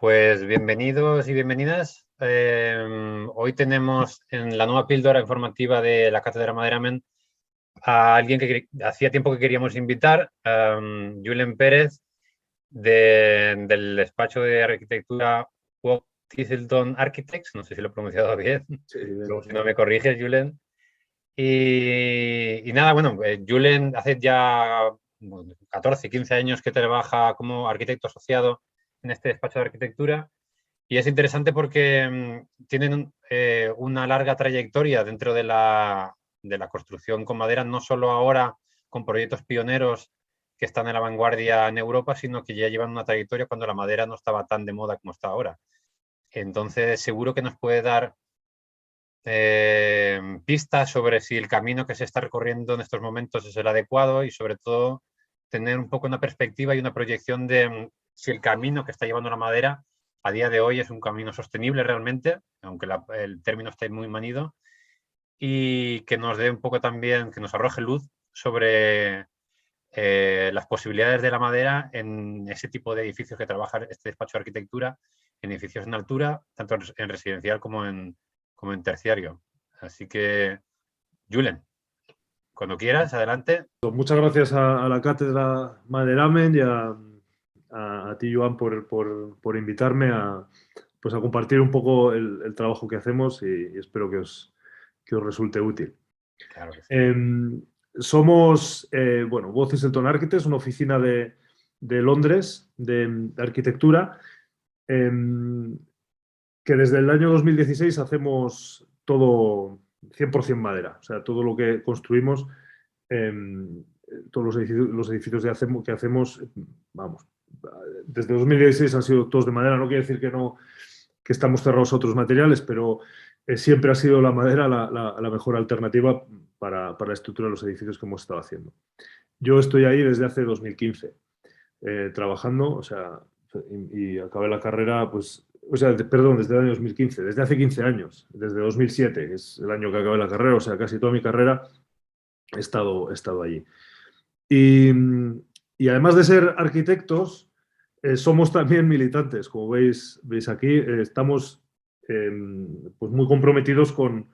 Pues bienvenidos y bienvenidas. Hoy tenemos en la nueva píldora informativa de la Cátedra Maderamen a alguien que hacía tiempo que queríamos invitar, Julen Pérez, del despacho de arquitectura Waugh Thistleton Architects. No sé si lo he pronunciado bien, Sí, luego si no me corriges, Julen. Y nada, bueno, Julen hace ya 14, 15 años que trabaja como arquitecto asociado en este despacho de arquitectura. Y es interesante porque tienen una larga trayectoria dentro de la construcción con madera, no solo ahora con proyectos pioneros que están en la vanguardia en Europa, sino que ya llevan una trayectoria cuando la madera no estaba tan de moda como está ahora. Entonces, seguro que nos puede dar pistas sobre si el camino que se está recorriendo en estos momentos es el adecuado y, sobre todo, tener un poco una perspectiva y una proyección de si el camino que está llevando la madera a día de hoy es un camino sostenible realmente, aunque el término esté muy manido, y que nos dé un poco también, que nos arroje luz sobre las posibilidades de la madera en ese tipo de edificios que trabaja este despacho de arquitectura, en edificios en altura, tanto en residencial como en terciario. Así que, Julen, cuando quieras, adelante. muchas gracias a la Cátedra Maderamen y a ti, Joan, por invitarme pues a compartir un poco el trabajo que hacemos y espero que os resulte útil. Claro que sí. Somos, bueno, Waugh Thistleton Architects, una oficina de Londres de arquitectura, que desde el año 2016 hacemos todo 100% madera. O sea, todo lo que construimos, todos los edificios que hacemos, vamos, desde 2016 han sido todos de madera. No quiere decir que estamos cerrados a otros materiales, pero siempre ha sido la madera la mejor alternativa para la estructura de los edificios que hemos estado haciendo. Yo estoy ahí desde hace 2015 trabajando, o sea, y acabé la carrera, pues, o sea, perdón, desde el año 2015, desde hace 15 años, desde 2007, que es el año que acabé la carrera, o sea, casi toda mi carrera he estado allí. Y, y además de ser arquitectos, somos también militantes, como veis aquí, estamos pues muy comprometidos con,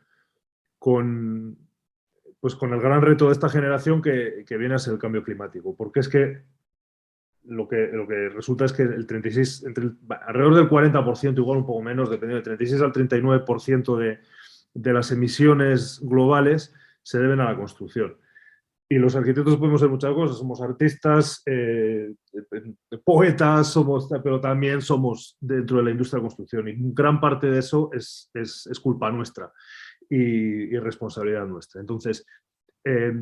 pues con el gran reto de esta generación que viene a ser el cambio climático, porque es que lo que resulta es que el 36, alrededor del 40%, igual un poco menos, dependiendo del 36 al 39% de las emisiones globales se deben a la construcción. Y los arquitectos podemos ser muchas cosas, somos artistas, poetas, pero también somos dentro de la industria de la construcción. Y gran parte de eso es culpa nuestra y responsabilidad nuestra. Entonces, eh,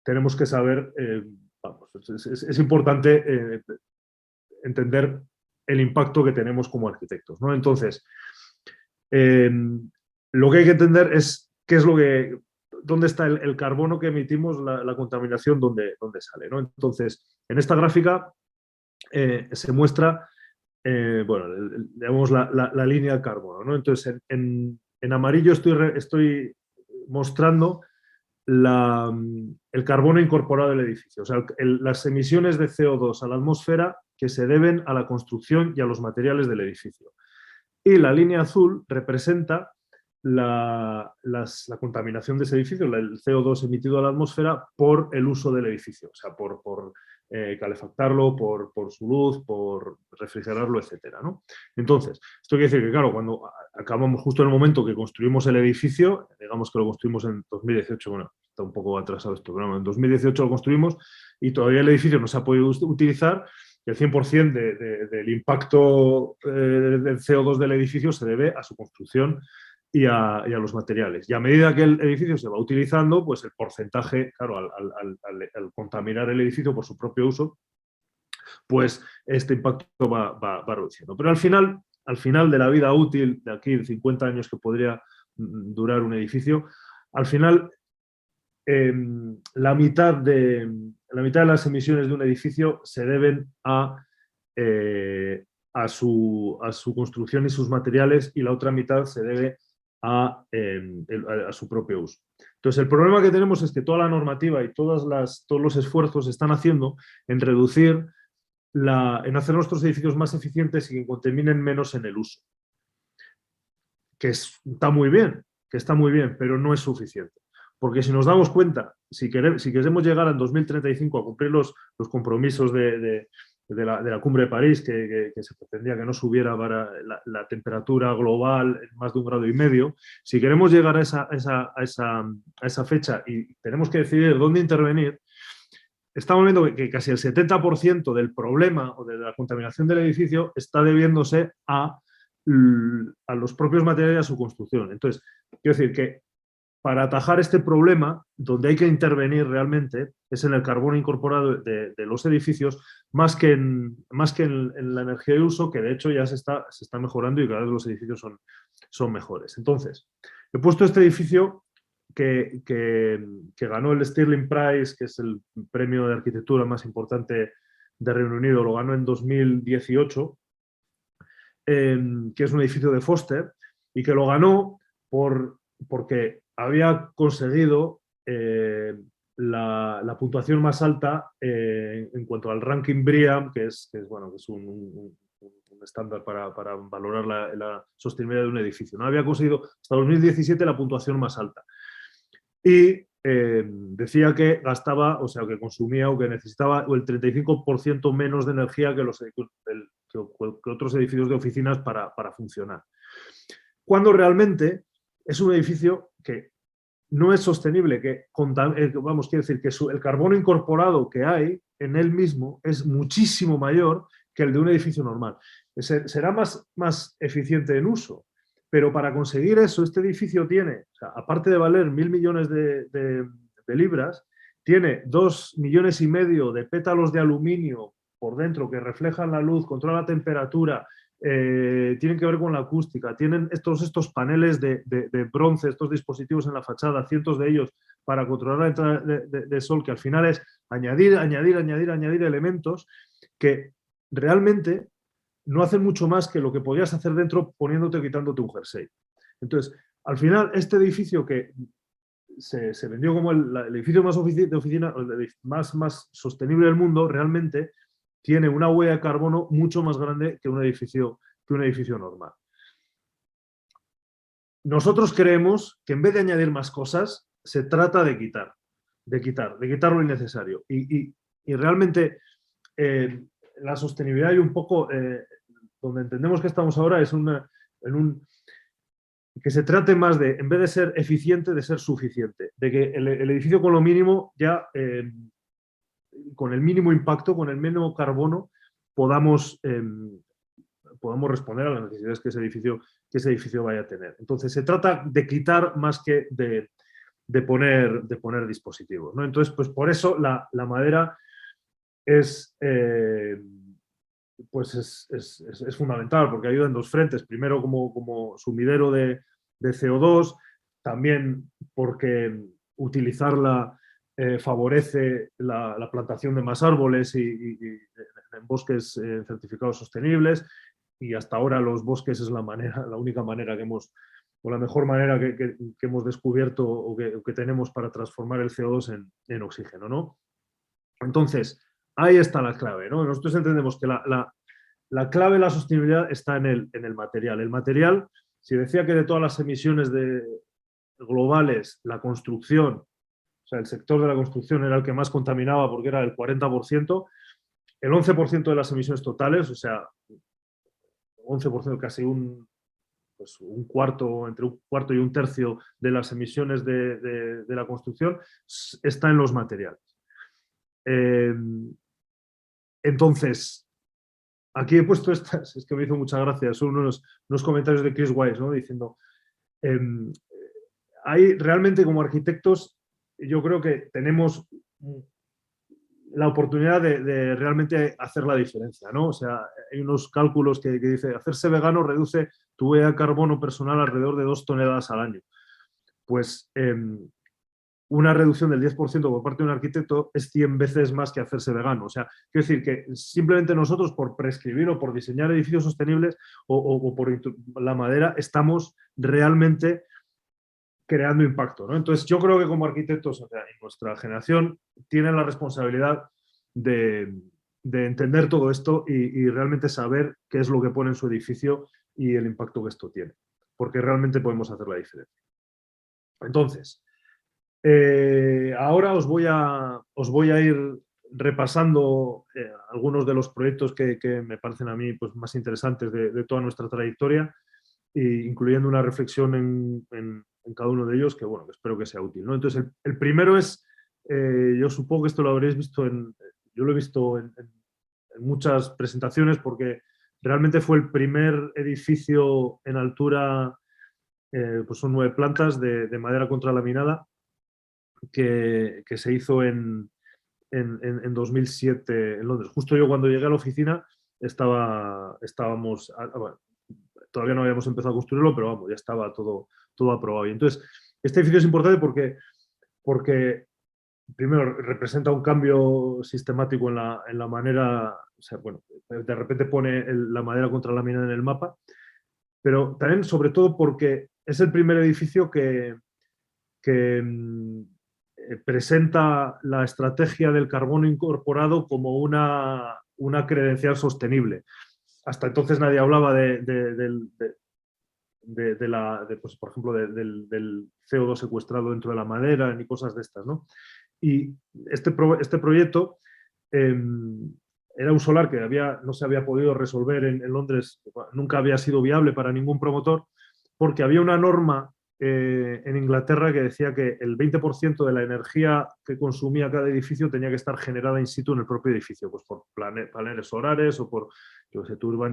tenemos que saber, vamos, es importante entender el impacto que tenemos como arquitectos, ¿no? Entonces, lo que hay que entender es qué es dónde está el carbono que emitimos, la contaminación, dónde sale, ¿no? Entonces, en esta gráfica se muestra, bueno, digamos la línea del carbono, ¿no? Entonces, en amarillo estoy mostrando el carbono incorporado del edificio, o sea, las emisiones de CO2 a la atmósfera que se deben a la construcción y a los materiales del edificio. Y la línea azul representa la contaminación de ese edificio, el CO2 emitido a la atmósfera por el uso del edificio, o sea, por calefactarlo, por su luz, por refrigerarlo, etcétera, ¿no? Entonces, esto quiere decir que, claro, cuando acabamos justo en el momento que construimos el edificio, digamos que lo construimos en 2018, bueno, está un poco atrasado esto, pero en 2018 lo construimos y todavía el edificio no se ha podido utilizar. El 100% del impacto del CO2 del edificio se debe a su construcción y a los materiales. Y a medida que el edificio se va utilizando, pues el porcentaje, claro, al contaminar el edificio por su propio uso, pues este impacto va reduciendo. Pero al final de la vida útil, de aquí de 50 años que podría durar un edificio, al final la mitad de las emisiones de un edificio se deben a su construcción y sus materiales, y la otra mitad se debe a su propio uso. Entonces, el problema que tenemos es que toda la normativa y todos los esfuerzos se están haciendo en reducir en hacer nuestros edificios más eficientes y que contaminen menos en el uso. Está muy bien, pero no es suficiente. Porque si nos damos cuenta, si queremos llegar en 2035 a cumplir los compromisos de la Cumbre de París, que se pretendía que no subiera para la temperatura global en más de 1,5 grados, si queremos llegar a esa fecha y tenemos que decidir dónde intervenir, estamos viendo que casi el 70% del problema o de la contaminación del edificio está debiéndose a los propios materiales y a su construcción. Entonces, quiero decir que para atajar este problema, donde hay que intervenir realmente es en el carbono incorporado de los edificios, más que en la energía de uso, que de hecho ya se está mejorando y cada vez los edificios son mejores. Entonces, he puesto este edificio que ganó el Stirling Prize, que es el premio de arquitectura más importante de Reino Unido, lo ganó en 2018, que es un edificio de Foster, y que lo ganó porque había conseguido la puntuación más alta en cuanto al ranking BREEAM, que es un estándar para valorar la sostenibilidad de un edificio. No había conseguido hasta 2017 la puntuación más alta. Y decía que gastaba, o sea, que consumía o que necesitaba el 35% menos de energía que otros edificios de oficinas para funcionar. Cuando realmente es un edificio que no es sostenible, quiero decir que el carbono incorporado que hay en él mismo es muchísimo mayor que el de un edificio normal. Será más eficiente en uso, pero para conseguir eso, este edificio tiene, o sea, aparte de valer 1.000 millones de libras, tiene 2,5 millones de pétalos de aluminio por dentro que reflejan la luz, controlan la temperatura, tienen que ver con la acústica, tienen estos paneles de bronce, estos dispositivos en la fachada, cientos de ellos para controlar la entrada de sol, que al final es añadir elementos que realmente no hacen mucho más que lo que podías hacer dentro poniéndote o quitándote un jersey. Entonces, al final, este edificio que se vendió como el edificio más de oficina, más sostenible del mundo, realmente tiene una huella de carbono mucho más grande que un edificio normal. Nosotros creemos que en vez de añadir más cosas, se trata de quitar lo innecesario. Y realmente la sostenibilidad y un poco donde entendemos que estamos ahora es que se trate más de, en vez de ser eficiente, de ser suficiente. De que el edificio con lo mínimo ya con el mínimo impacto, con el mínimo carbono, podamos responder a las necesidades que ese edificio vaya a tener. Entonces, se trata de quitar más que de poner dispositivos, ¿no? Entonces, pues por eso la madera es fundamental, porque ayuda en dos frentes. Primero, como sumidero de CO2, también porque utilizarla favorece la plantación de más árboles y en bosques certificados sostenibles, y hasta ahora los bosques es la única manera o la mejor manera que hemos descubierto o que tenemos para transformar el CO2 en oxígeno, ¿no? Entonces, ahí está la clave, ¿no? Nosotros entendemos que la clave de la sostenibilidad está en el material. El material, si decía que de todas las emisiones globales, la construcción, o sea, el sector de la construcción era el que más contaminaba porque era el 40%, el 11% de las emisiones totales, o sea, 11%, casi un cuarto, entre un cuarto y un tercio de las emisiones de la construcción está en los materiales. Entonces, aquí he puesto estas, es que me hizo mucha gracia, son unos comentarios de Chris Wise, ¿no? Diciendo, hay realmente como arquitectos, yo creo que tenemos la oportunidad de realmente hacer la diferencia, ¿no? O sea, hay unos cálculos que dice, hacerse vegano reduce tu huella de carbono personal alrededor de 2 toneladas al año. Pues una reducción del 10% por parte de un arquitecto es 100 veces más que hacerse vegano. O sea, quiero decir que simplemente nosotros por prescribir o por diseñar edificios sostenibles o por la madera estamos realmente creando impacto, ¿no? Entonces yo creo que como arquitectos, o sea, en nuestra generación tienen la responsabilidad de de entender todo esto y realmente saber qué es lo que pone en su edificio y el impacto que esto tiene, porque realmente podemos hacer la diferencia. Entonces, ahora os voy a ir repasando algunos de los proyectos que me parecen a mí pues, más interesantes de toda nuestra trayectoria, incluyendo una reflexión en cada uno de ellos que, bueno, espero que sea útil, ¿no? Entonces, el primero es, yo supongo que esto lo habréis visto yo lo he visto en muchas presentaciones porque realmente fue el primer edificio en altura, pues son 9 plantas de madera contralaminada que se hizo en 2007 en Londres. Justo yo cuando llegué a la oficina estábamos, bueno, todavía no habíamos empezado a construirlo, pero vamos, ya estaba todo aprobado. Y entonces, este edificio es importante porque primero representa un cambio sistemático en la manera, o sea, bueno, de repente pone la madera contralaminada en el mapa, pero también sobre todo porque es el primer edificio que presenta la estrategia del carbono incorporado como una credencial sostenible. Hasta entonces nadie hablaba pues, por ejemplo, del CO2 secuestrado dentro de la madera ni cosas de estas, ¿no? Y este proyecto era un solar que no se había podido resolver en Londres, nunca había sido viable para ningún promotor, porque había una norma en Inglaterra que decía que el 20% de la energía que consumía cada edificio tenía que estar generada in situ en el propio edificio, pues por paneles solares o por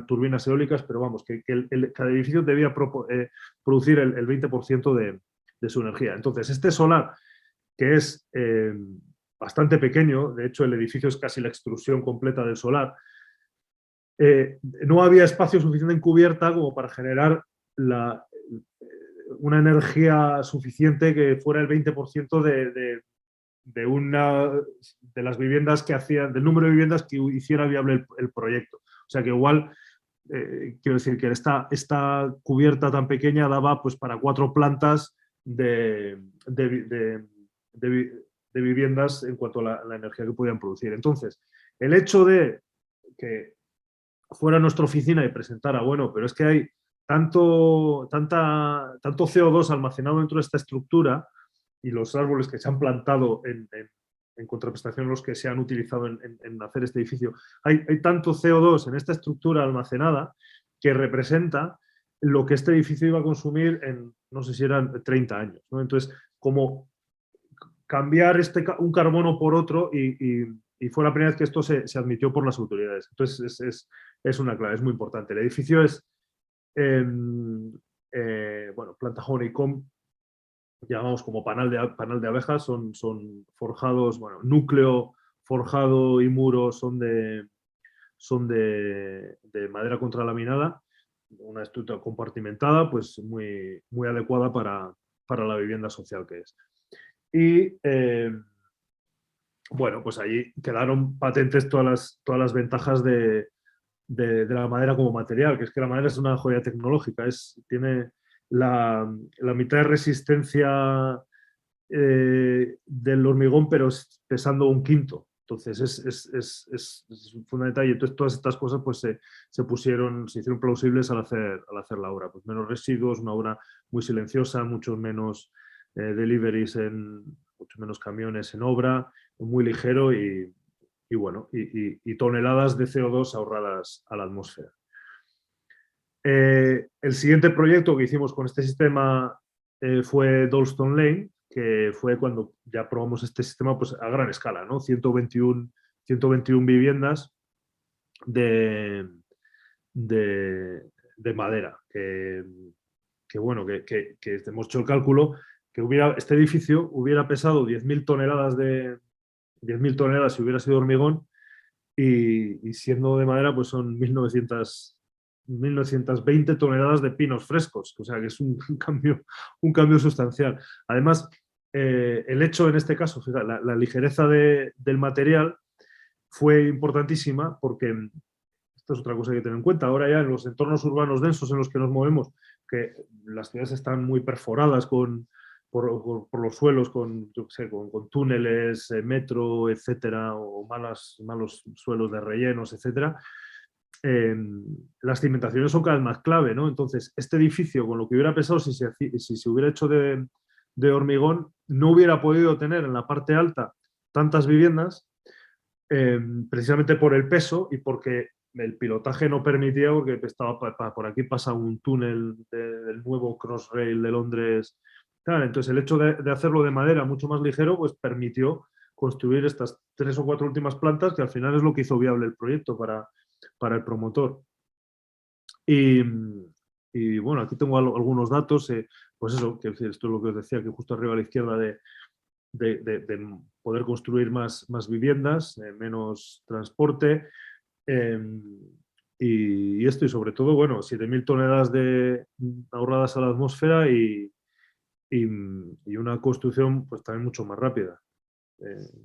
turbinas eólicas, pero vamos, que cada edificio debía producir el 20% de su energía. Entonces, este solar, que es bastante pequeño, de hecho el edificio es casi la extrusión completa del solar, no había espacio suficiente en cubierta como para generar una energía suficiente que fuera el 20% de las viviendas que hacían, del número de viviendas que hiciera viable el proyecto. O sea que igual, quiero decir que esta cubierta tan pequeña daba pues para 4 plantas de viviendas en cuanto a la energía que podían producir. Entonces, el hecho de que fuera nuestra oficina y presentara, bueno, pero es que hay tanto CO2 almacenado dentro de esta estructura y los árboles que se han plantado en contraprestación a los que se han utilizado en hacer este edificio, hay tanto CO2 en esta estructura almacenada que representa lo que este edificio iba a consumir en, no sé si eran 30 años, ¿no? Entonces, como cambiar un carbono por otro y fue la primera vez que esto se admitió por las autoridades. Entonces, es una clave, es muy importante. El edificio es, bueno, planta honeycomb, llamamos como panal de abejas, son forjados, bueno, núcleo forjado y muro son de madera contralaminada, una estructura compartimentada, pues muy, muy adecuada para la vivienda social que es. Y bueno, pues allí quedaron patentes todas las ventajas de la madera como material, que es que la madera es una joya tecnológica, tiene la mitad de resistencia del hormigón, pero pesando un quinto. Entonces es fundamental y entonces todas estas cosas pues se hicieron plausibles al hacer la obra. Pues menos residuos, una obra muy silenciosa, muchos menos deliveries, muchos menos camiones en obra, muy ligero y bueno, y toneladas de CO2 ahorradas a la atmósfera. El siguiente proyecto que hicimos con este sistema fue Dalston Lane, que fue cuando ya probamos este sistema pues, a gran escala, ¿no? 121 viviendas de madera, que bueno, que hemos hecho el cálculo, que este edificio hubiera pesado 10.000 toneladas 10.000 toneladas si hubiera sido hormigón y siendo de madera pues son 1920 toneladas de pinos frescos, o sea que es un cambio sustancial. Además, el hecho en este caso, fíjate, la ligereza del material fue importantísima porque esto es otra cosa que tener en cuenta. Ahora ya en los entornos urbanos densos en los que nos movemos, que las ciudades están muy perforadas con por los suelos con, yo qué sé, con túneles, metro, etcétera, o malos suelos de rellenos, etcétera, las cimentaciones son cada vez más clave, ¿no? Entonces, este edificio, con lo que hubiera pesado, si se hubiera hecho de hormigón, no hubiera podido tener en la parte alta tantas viviendas, precisamente por el peso y porque el pilotaje no permitía, porque estaba por aquí pasa un túnel del nuevo Crossrail de Londres. Claro, entonces, el hecho de hacerlo de madera mucho más ligero, pues permitió construir estas 3 o 4 últimas plantas, que al final es lo que hizo viable el proyecto para el promotor. Y bueno, aquí tengo algunos datos, pues eso, que esto es lo que os decía, que justo arriba a la izquierda de poder construir más viviendas, menos transporte, y esto, y sobre todo, bueno, 7.000 toneladas ahorradas a la atmósfera y una construcción pues también mucho más rápida.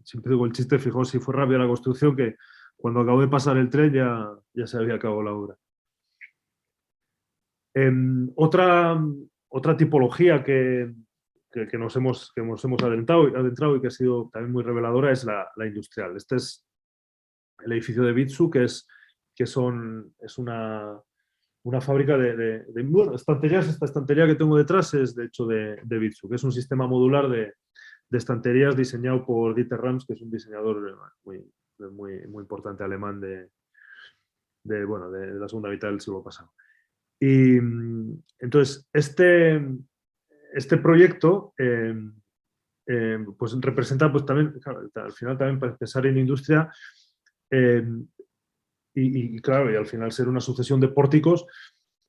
Siempre digo el chiste, fijaos si fue rápida la construcción, que cuando acabó de pasar el tren ya se había acabado la obra. Otra tipología que nos hemos adentrado y que ha sido también muy reveladora es la industrial. Este es el edificio de Bitsu, que es una fábrica bueno, estanterías. Esta estantería que tengo detrás es de hecho de Bitsu, que es un sistema modular de estanterías diseñado por Dieter Rams, que es un diseñador muy importante alemán de la segunda mitad del siglo pasado. Y entonces, este proyecto pues representa pues también, claro, al final también para pensar en industria, claro, y al final ser una sucesión de pórticos,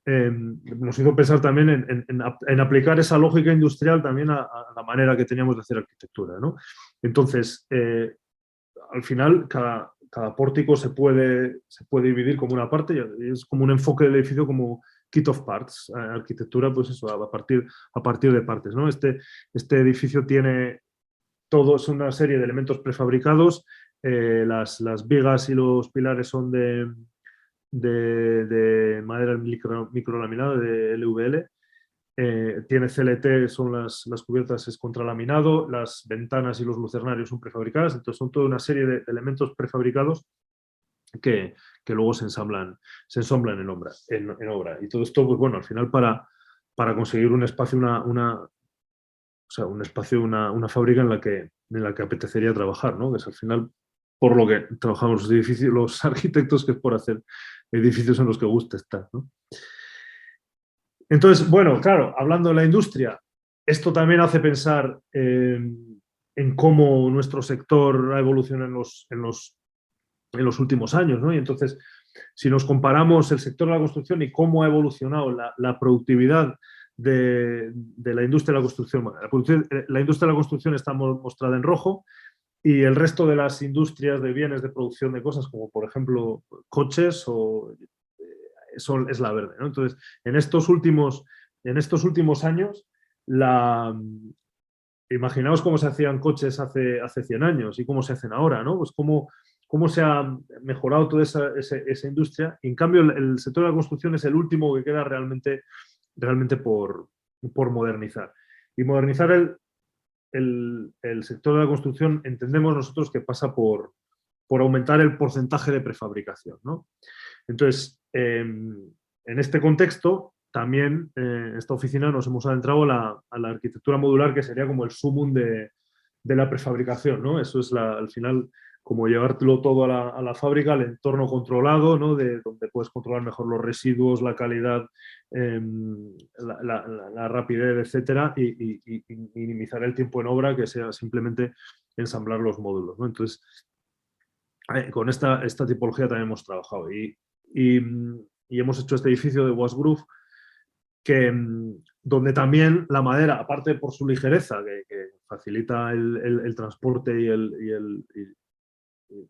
nos hizo pensar también en aplicar esa lógica industrial también a la manera que teníamos de hacer arquitectura, ¿no? Entonces, al final, cada pórtico se puede dividir como una parte, y es como un enfoque del edificio como kit of parts, arquitectura, pues eso, a partir de partes, ¿no? Este edificio tiene es una serie de elementos prefabricados, las vigas y los pilares son de madera microlaminada, de LVL, tiene CLT, son las cubiertas, es contralaminado, las ventanas y los lucernarios son prefabricadas, entonces son toda una serie de elementos prefabricados que luego se ensamblan en obra. Y todo esto, pues bueno, al final para conseguir un espacio, una fábrica en la que apetecería trabajar, ¿no? Que es al final por lo que trabajamos los edificios, los arquitectos, que es por hacer edificios en los que gusta estar, ¿no? Entonces, bueno, claro, hablando de la industria, esto también hace pensar en cómo nuestro sector ha evolucionado en los últimos años, ¿no? Y entonces, si nos comparamos el sector de la construcción y cómo ha evolucionado la productividad de la industria de la construcción, la industria de la construcción está mostrada en rojo, y el resto de las industrias de bienes de producción de cosas, como por ejemplo coches, es la verde, ¿no? Entonces, en estos últimos años, imaginaos cómo se hacían coches hace 100 años y cómo se hacen ahora, ¿no? Pues cómo se ha mejorado toda esa industria. Y en cambio, el sector de la construcción es el último que queda realmente por modernizar. Y modernizar el sector de la construcción, entendemos nosotros que pasa por aumentar el porcentaje de prefabricación, ¿no? Entonces, en este contexto, también en esta oficina nos hemos adentrado a la arquitectura modular, que sería como el sumum de la prefabricación, ¿no? Eso es al final como llevártelo todo a la fábrica, al entorno controlado, ¿no? Donde puedes controlar mejor los residuos, la calidad, la rapidez, etcétera, y minimizar el tiempo en obra, que sea simplemente ensamblar los módulos, ¿no? Entonces, con esta tipología también hemos trabajado y hemos hecho este edificio de Wasgrove, donde también la madera, aparte por su ligereza, que facilita el transporte y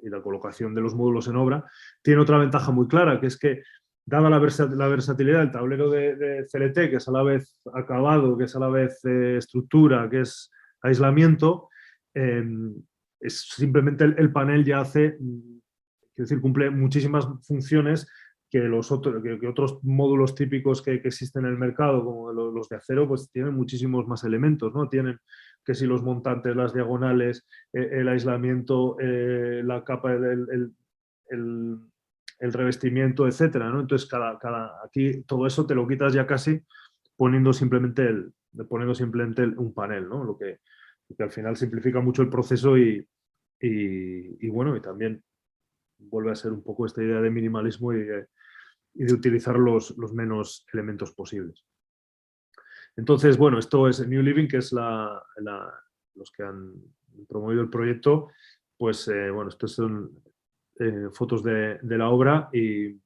la colocación de los módulos en obra, tiene otra ventaja muy clara, que es que, dada la versatilidad del tablero de CLT, que es a la vez acabado, que es a la vez estructura, que es aislamiento, es simplemente el panel ya cumple muchísimas funciones que otros módulos típicos que existen en el mercado, como los de acero, pues tienen muchísimos más elementos, ¿no? Tienen que si los montantes, las diagonales, el aislamiento, la capa, el revestimiento, etcétera, ¿no? Entonces, aquí todo eso te lo quitas ya casi poniendo simplemente un panel, ¿no? Lo que al final simplifica mucho el proceso y bueno, y también vuelve a ser un poco esta idea de minimalismo y de utilizar los menos elementos posibles. Entonces, bueno, esto es New Living, que es los que han promovido el proyecto. Pues, bueno, estas son fotos de la obra y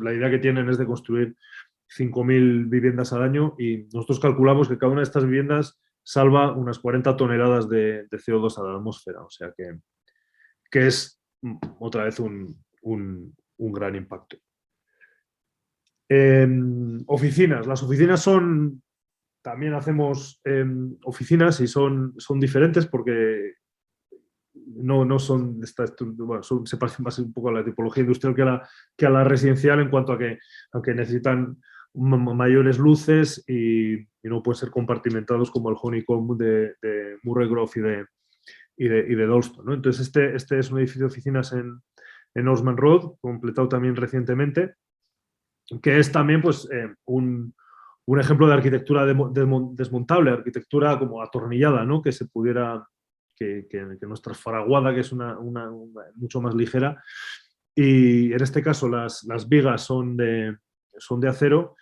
la idea que tienen es de construir 5.000 viviendas al año y nosotros calculamos que cada una de estas viviendas salva unas 40 toneladas de CO2 a la atmósfera, o sea que es otra vez un gran impacto. Oficinas. Las oficinas también hacemos oficinas y son diferentes porque no son, bueno, se parecen más un poco a la tipología industrial que a la residencial en cuanto a que, aunque necesitan mayores luces y no pueden ser compartimentados como el Honeycomb de Murray Grove y de Dalston, ¿no? Entonces este es un edificio de oficinas en Osman Road, completado también recientemente, que es también pues, un ejemplo de arquitectura desmontable, arquitectura como atornillada, ¿no? Que se pudiera, que no es transfaraguada, que es una mucho más ligera. Y en este caso las vigas son de acero,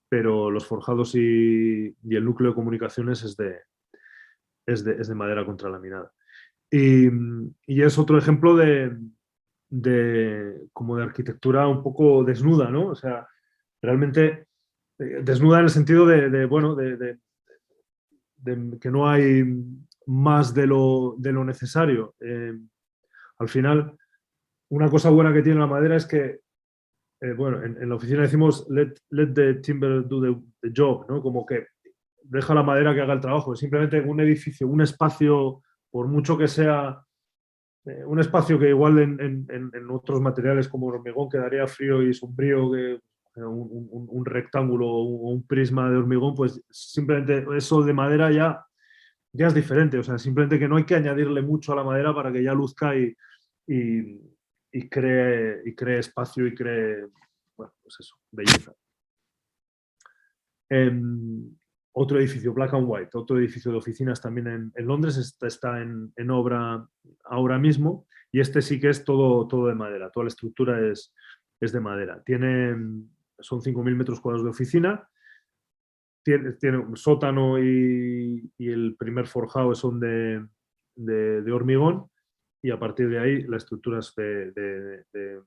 pero los forjados y el núcleo de comunicaciones es de madera contralaminada. Y es otro ejemplo como de arquitectura un poco desnuda, ¿no? O sea, realmente desnuda en el sentido bueno, que no hay más de lo necesario. Al final, una cosa buena que tiene la madera es que, bueno, en la oficina decimos let the timber do the job, ¿no? Como que deja la madera que haga el trabajo. Simplemente un edificio, un espacio, por mucho que sea un espacio que igual en otros materiales como el hormigón quedaría frío y sombrío, que un rectángulo o un prisma de hormigón, pues simplemente eso de madera ya es diferente. O sea, simplemente que no hay que añadirle mucho a la madera para que ya luzca y cree espacio y cree, bueno, pues eso, belleza. Otro edificio, Black and White, otro edificio de oficinas también en Londres, está en obra ahora mismo y este sí que es todo de madera, toda la estructura es de madera. Son 5.000 metros cuadrados de oficina, tiene un sótano y el primer forjado son de hormigón y a partir de ahí la estructura es de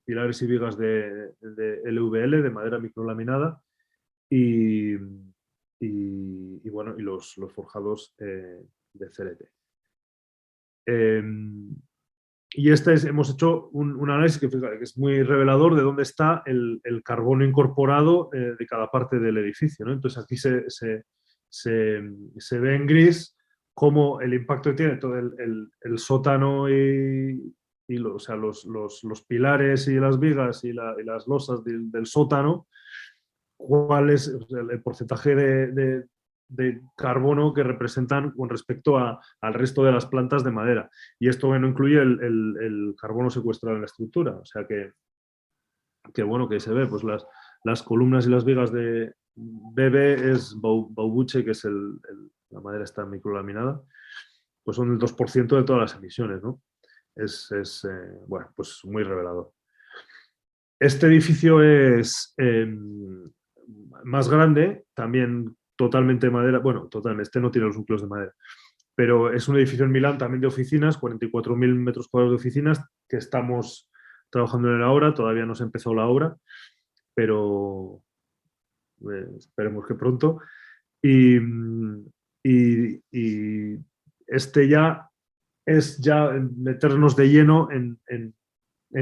pilares y vigas de LVL, de madera microlaminada y bueno, y los forjados de CLT. Y hemos hecho un análisis que es muy revelador de dónde está el carbono incorporado de cada parte del edificio, ¿no? Entonces aquí se ve en gris cómo el impacto que tiene todo el sótano o sea, los pilares y las vigas y las losas del sótano, cuál es el porcentaje de carbono que representan con respecto al resto de las plantas de madera. Y esto no incluye el carbono secuestrado en la estructura. O sea que bueno, que se ve, pues las columnas y las vigas de BB es Baubuche, que es la madera está microlaminada, pues son el 2% de todas las emisiones, ¿no? Bueno, pues muy revelador. Este edificio es más grande, también totalmente de madera, bueno, este no tiene los núcleos de madera, pero es un edificio en Milán también de oficinas, 44.000 metros cuadrados de oficinas, que estamos trabajando en la obra, todavía no se empezó la obra, pero esperemos que pronto. Y este ya es meternos de lleno en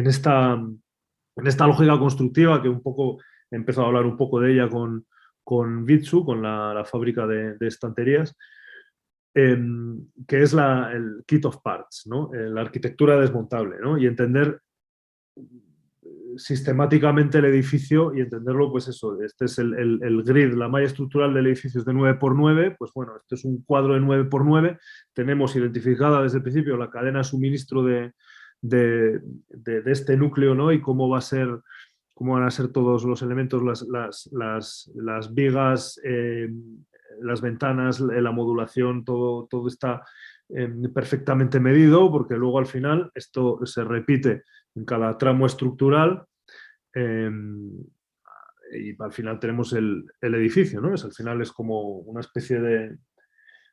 esta lógica constructiva que un poco he empezado a hablar un poco de ella con Vitsu, con la fábrica de estanterías, que es el kit of parts, ¿no? La arquitectura desmontable, ¿no? Y entender sistemáticamente el edificio y entenderlo, pues eso, este es el grid, la malla estructural del edificio es de 9×9, pues bueno, este es un cuadro de 9×9, tenemos identificada desde el principio la cadena de suministro de este núcleo, ¿no? Y cómo va a ser, cómo van a ser todos los elementos, las vigas, las ventanas, la modulación, todo está perfectamente medido, porque luego al final esto se repite en cada tramo estructural y al final tenemos el edificio, ¿no? Al final es como una especie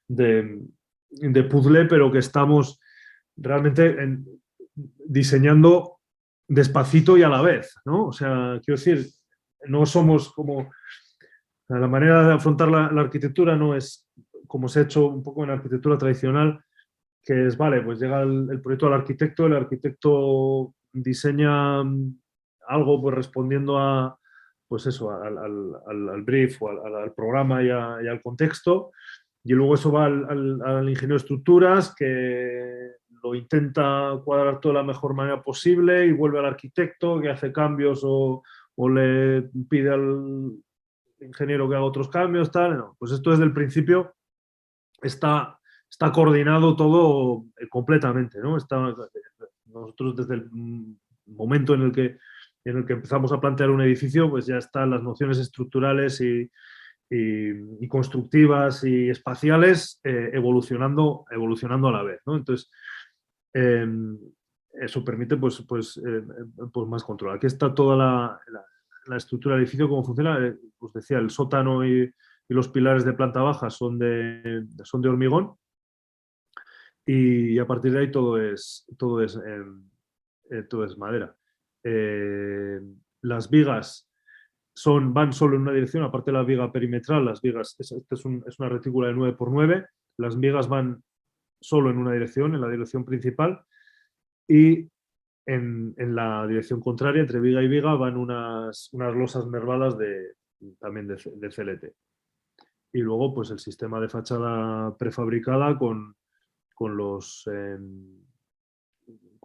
de puzzle, pero que estamos realmente diseñando despacito y a la vez, ¿no? O sea, quiero decir, no somos como... La manera de afrontar la arquitectura no es como se ha hecho un poco en la arquitectura tradicional, que es, vale, pues llega el proyecto al arquitecto, el arquitecto diseña algo pues respondiendo a, pues eso, al brief o al programa y al contexto, y luego eso va al ingeniero de estructuras que lo intenta cuadrar todo de la mejor manera posible y vuelve al arquitecto que hace cambios o le pide al ingeniero que haga otros cambios, tal. No, pues esto desde el principio está coordinado todo completamente, ¿no? Nosotros desde el momento en el que empezamos a plantear un edificio, pues ya están las nociones estructurales y constructivas y espaciales evolucionando a la vez, ¿no? Entonces, eso permite pues más control. Aquí está toda la estructura del edificio, cómo funciona. Os decía, el sótano y los pilares de planta baja son de hormigón y a partir de ahí todo es madera. Las vigas van solo en una dirección, aparte de la viga perimetral, las vigas, es una retícula de 9×9, las vigas van solo en una dirección, en la dirección principal, y en la dirección contraria, entre viga y viga, van unas losas nervadas también de CLT. Y luego, pues el sistema de fachada prefabricada con los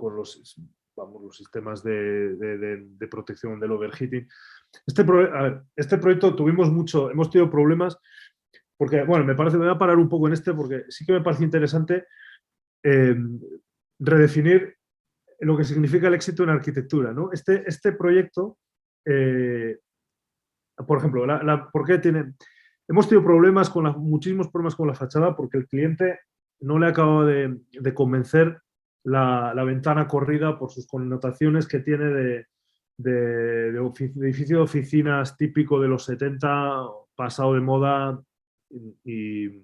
los sistemas de protección del overheating. Este proyecto hemos tenido problemas porque, bueno, me voy a parar un poco en porque sí que me parece interesante redefinir lo que significa el éxito en arquitectura, ¿no? Este proyecto, por ejemplo, ¿por qué hemos tenido muchísimos problemas con la fachada porque el cliente no le acaba de convencer la ventana corrida por sus connotaciones que tiene de edificio de oficinas típico de los 70, pasado de moda y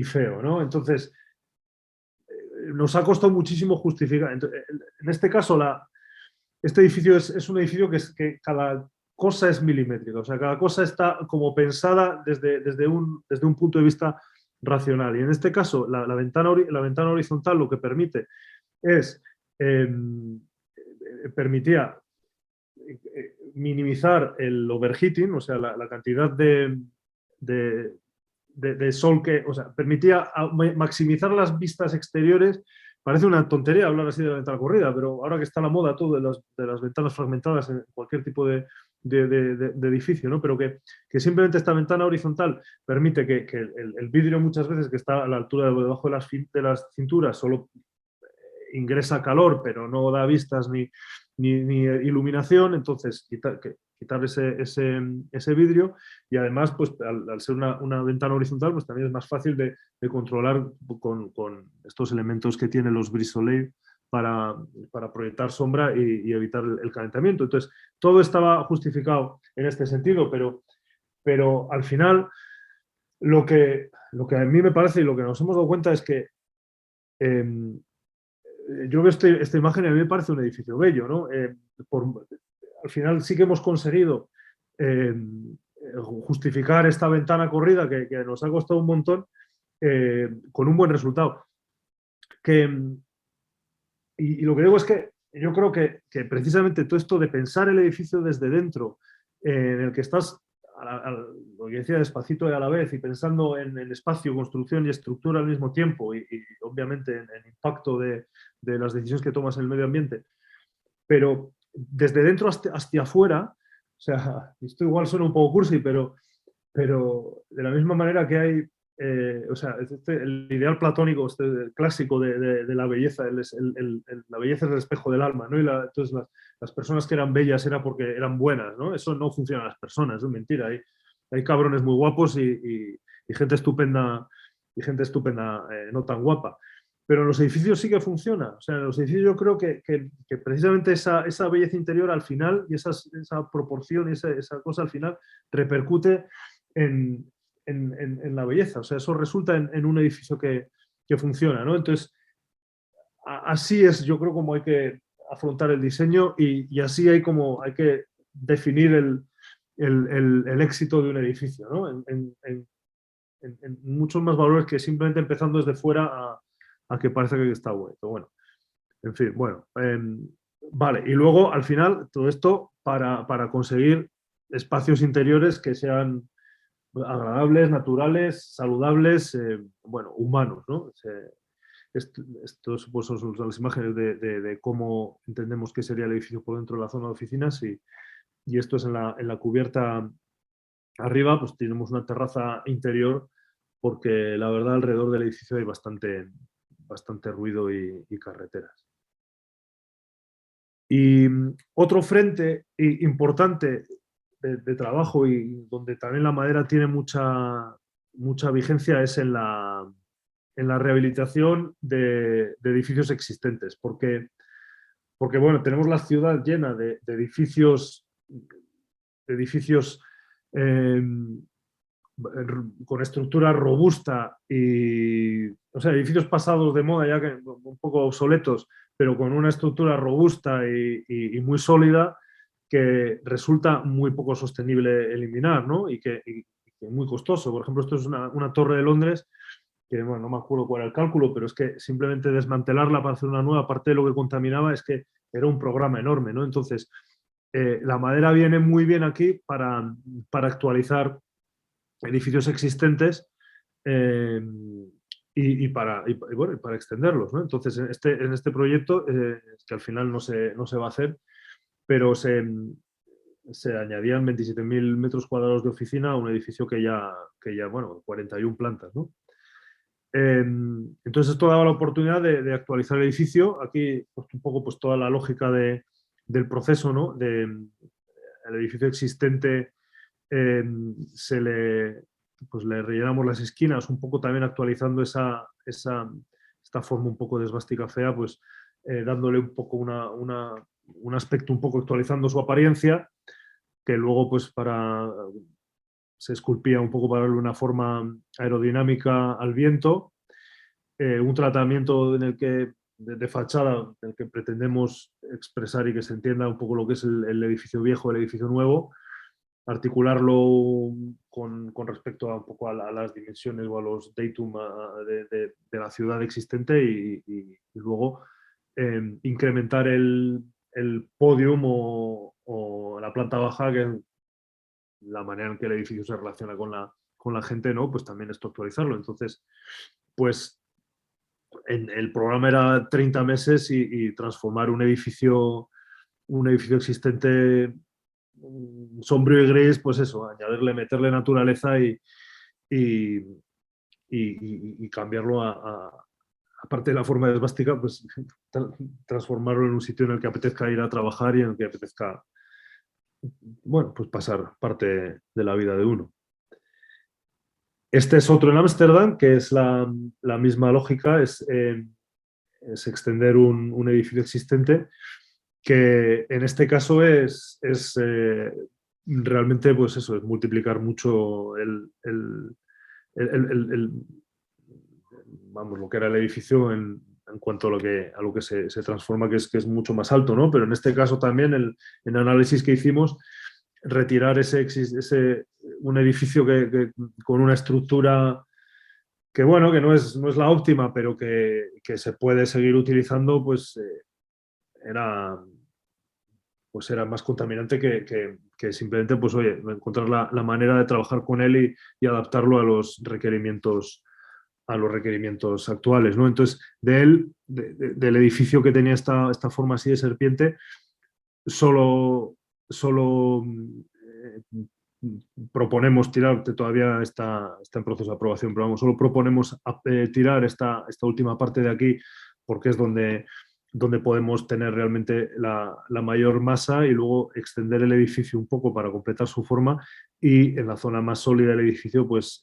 feo, ¿no? Entonces, nos ha costado muchísimo justificar. En este caso, este edificio es un edificio que cada cosa es milimétrica, o sea, cada cosa está como pensada desde un punto de vista racional. Y en este caso, la ventana horizontal lo que permite es, permitía minimizar el overheating, o sea, la cantidad de sol o sea, permitía maximizar las vistas exteriores. Parece una tontería hablar así de la ventana corrida, pero ahora que está la moda todo de las ventanas fragmentadas en cualquier tipo de edificio, ¿no? Pero que simplemente esta ventana horizontal permite que el vidrio muchas veces que está a la altura debajo de las cinturas solo ingresa calor, pero no da vistas ni iluminación, entonces quitar ese vidrio y además, pues al ser una ventana horizontal, pues también es más fácil de controlar con estos elementos que tienen los brise soleil para proyectar sombra y evitar el calentamiento. Entonces, todo estaba justificado en este sentido, pero al final lo que a mí me parece y lo que nos hemos dado cuenta es que yo veo esta imagen y a mí me parece un edificio bello, ¿no? Al final sí que hemos conseguido justificar esta ventana corrida que nos ha costado un montón con un buen resultado. Y lo que digo es que yo creo que precisamente todo esto de pensar el edificio desde dentro, en el que estás, lo que decía, despacito y a la vez, y pensando en espacio, construcción y estructura al mismo tiempo, y obviamente en el impacto de las decisiones que tomas en el medio ambiente, pero desde dentro hacia afuera, o sea, esto igual suena un poco cursi, pero de la misma manera que hay, o sea, el ideal platónico, el clásico de la belleza, la belleza es el espejo del alma, ¿no? Entonces las personas que eran bellas era porque eran buenas, ¿no? Eso no funciona en las personas, es mentira. Hay cabrones muy guapos y gente estupenda, no tan guapa. Pero en los edificios sí que funciona. O sea, en los edificios yo creo que precisamente esa belleza interior al final y esa proporción y esa cosa al final repercute en la belleza. O sea, eso resulta en un edificio que funciona, ¿no? Entonces, así es, yo creo, como hay que afrontar el diseño y así hay que definir el éxito de un edificio, ¿no? En muchos más valores que simplemente empezando desde fuera a que parece que está bueno. Bueno, en fin, bueno. Vale, y luego al final todo esto para conseguir espacios interiores que sean agradables, naturales, saludables, bueno, humanos, ¿no? Estos pues, son las imágenes de cómo entendemos que sería el edificio por dentro de la zona de oficinas y esto es en la cubierta arriba, pues tenemos una terraza interior porque la verdad alrededor del edificio hay bastante ruido y carreteras. Y otro frente importante de trabajo y donde también la madera tiene mucha vigencia es en la rehabilitación de edificios existentes, porque bueno, tenemos la ciudad llena de edificios eh, con estructura robusta y, o sea, edificios pasados de moda ya que un poco obsoletos, pero con una estructura robusta y muy sólida que resulta muy poco sostenible eliminar, ¿no? Y que es muy costoso. Por ejemplo, esto es una torre de Londres que, bueno, no me acuerdo cuál era el cálculo, pero es que simplemente desmantelarla para hacer una nueva parte de lo que contaminaba es que era un programa enorme, ¿no? Entonces, la madera viene muy bien aquí para actualizar edificios existentes bueno, para extenderlos, ¿no? Entonces, en este proyecto, que al final no se va a hacer, pero se añadían 27.000 metros cuadrados de oficina a un edificio que ya bueno, 41 plantas, ¿no? Entonces esto daba la oportunidad de actualizar el edificio. Aquí pues, un poco pues, toda la lógica del proceso, ¿no? El edificio existente pues le rellenamos las esquinas, un poco también actualizando esta forma un poco de esvástica fea, pues dándole un poco un aspecto un poco actualizando su apariencia, que luego pues se esculpía un poco para darle una forma aerodinámica al viento, un tratamiento de fachada en el que pretendemos expresar y que se entienda un poco lo que es el edificio viejo, el edificio nuevo, articularlo con respecto a un poco a las dimensiones o a los datum de la ciudad existente y luego incrementar el podium o la planta baja, que es la manera en que el edificio se relaciona con la gente, ¿no? Pues también esto actualizarlo. Entonces, pues el programa era 30 meses y transformar un edificio existente sombrío y gris, pues eso, meterle naturaleza y cambiarlo aparte de la forma de esvástica, pues transformarlo en un sitio en el que apetezca ir a trabajar y en el que apetezca, bueno, pues pasar parte de la vida de uno. Este es otro en Ámsterdam, que es la misma lógica, es extender un edificio existente, que en este caso es realmente, pues eso, es multiplicar mucho vamos, lo que era el edificio en cuanto a lo que se transforma, que es mucho más alto, ¿no? Pero en este caso también, en el análisis que hicimos, retirar un edificio con una estructura que, bueno, que no es la óptima, pero que se puede seguir utilizando, pues era más contaminante que simplemente, pues oye, encontrar la manera de trabajar con él y adaptarlo a los requerimientos actuales, ¿no? Entonces, del edificio que tenía esta forma así de serpiente, solo proponemos tirar, todavía está en proceso de aprobación, pero vamos, solo proponemos tirar esta última parte de aquí porque es donde podemos tener realmente la mayor masa y luego extender el edificio un poco para completar su forma y en la zona más sólida del edificio pues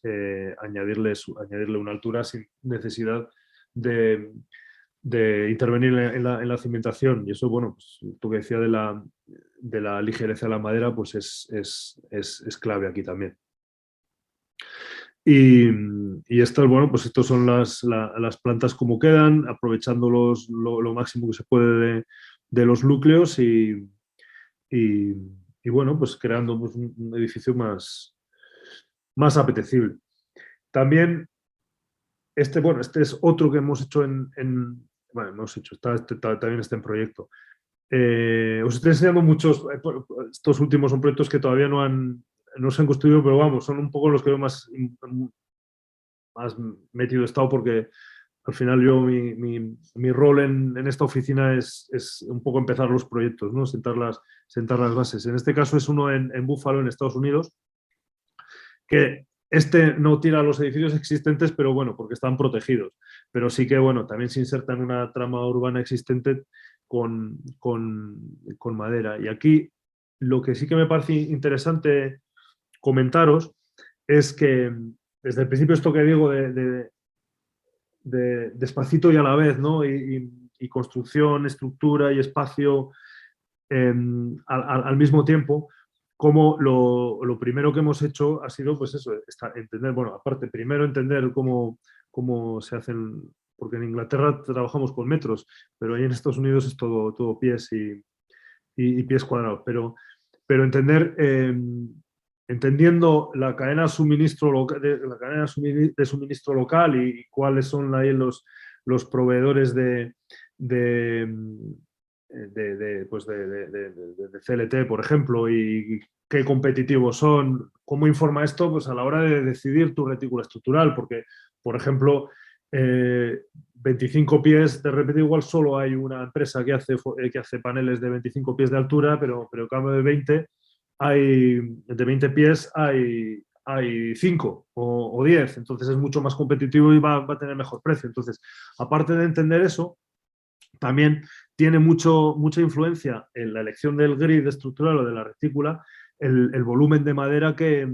añadirle una altura sin necesidad de intervenir en la cimentación. Y eso, bueno, pues, tú que decías de la ligereza de la madera, pues es clave aquí también. Y estas, bueno, pues estos son las plantas como quedan, aprovechando lo máximo que se puede de los núcleos y bueno, pues creando pues, un edificio más apetecible. También, bueno, este es otro que hemos hecho bueno, hemos hecho, también está en proyecto. Os estoy enseñando muchos, estos últimos son proyectos que todavía no se han construido, pero vamos, son un poco los que yo más metido he estado porque al final yo mi rol en esta oficina es un poco empezar los proyectos, ¿no? Sentar las bases. En este caso es uno en Buffalo, en Estados Unidos, que no tira los edificios existentes, pero bueno, porque están protegidos. Pero sí que, bueno, también se inserta en una trama urbana existente con madera. Y aquí lo que sí que me parece interesante comentaros es que desde el principio esto que digo de despacito y a la vez, ¿no? Y construcción, estructura y espacio al mismo tiempo, como lo primero que hemos hecho ha sido, pues eso, entender, bueno, aparte, primero entender cómo se hacen, porque en Inglaterra trabajamos con metros, pero ahí en Estados Unidos es todo pies y pies cuadrados, pero entender, entendiendo la cadena de suministro, de suministro local y cuáles son ahí los proveedores de CLT, por ejemplo, y qué competitivos son, cómo informa esto pues a la hora de decidir tu retícula estructural, porque, por ejemplo, 25 pies, de repente igual solo hay una empresa que hace paneles de 25 pies de altura, pero en cambio de 20 de 20 pies hay 5 o 10, entonces es mucho más competitivo y va a tener mejor precio. Entonces, aparte de entender eso, también tiene mucha influencia en la elección del grid estructural o de la retícula el volumen de madera que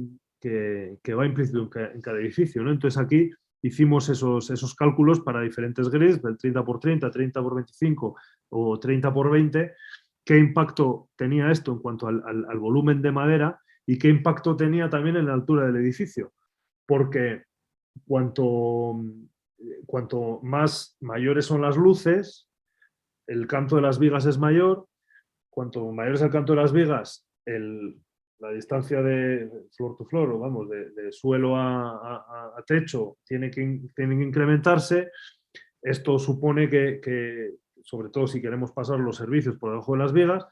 va implícito en cada edificio, ¿no? Entonces aquí hicimos esos cálculos para diferentes grids, del 30x30, 30x25 o 30x20, qué impacto tenía esto en cuanto al volumen de madera y qué impacto tenía también en la altura del edificio. Porque cuanto más mayores son las luces, el canto de las vigas es mayor. Cuanto mayor es el canto de las vigas, la distancia de floor to floor, o vamos, de suelo a techo, tiene que incrementarse. Esto supone que, sobre todo si queremos pasar los servicios por debajo de las vigas,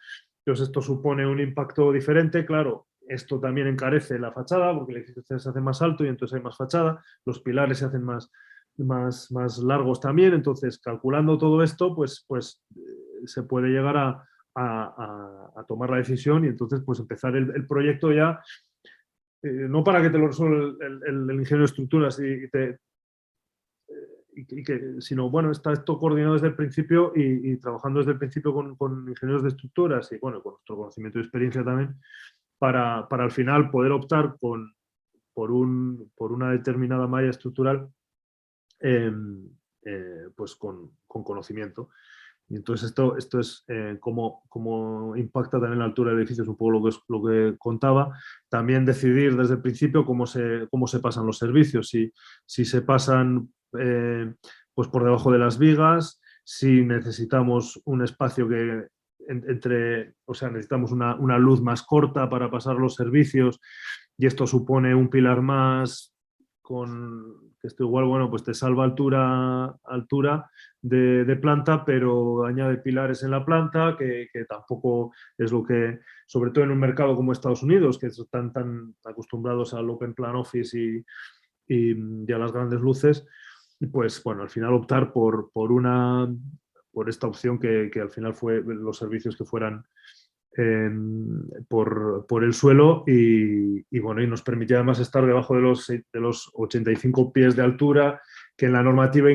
entonces esto supone un impacto diferente. Claro, esto también encarece la fachada porque el edificio se hace más alto y entonces hay más fachada, los pilares se hacen más largos también. Entonces, calculando todo esto, pues se puede llegar a tomar la decisión y entonces pues empezar el proyecto ya, no para que te lo resuelva el ingeniero de estructuras sino bueno, está esto coordinado desde el principio y trabajando desde el principio con ingenieros de estructuras y bueno, con nuestro conocimiento y experiencia también para al final poder optar por una determinada malla estructural pues con conocimiento. Y entonces esto es cómo impacta también la altura del edificio, es un poco lo que contaba. También decidir desde el principio cómo se pasan los servicios, si se pasan pues por debajo de las vigas, si necesitamos un espacio o sea, necesitamos una luz más corta para pasar los servicios y esto supone un pilar más que esto igual, bueno, pues te salva altura de planta, pero añade pilares en la planta, que tampoco es lo que, sobre todo en un mercado como Estados Unidos, que están tan acostumbrados al Open Plan Office y a las grandes luces, pues bueno, al final optar por esta opción que al final fue los servicios que fueran por el suelo y bueno, y nos permitía además estar debajo de los 85 pies de altura, que en la normativa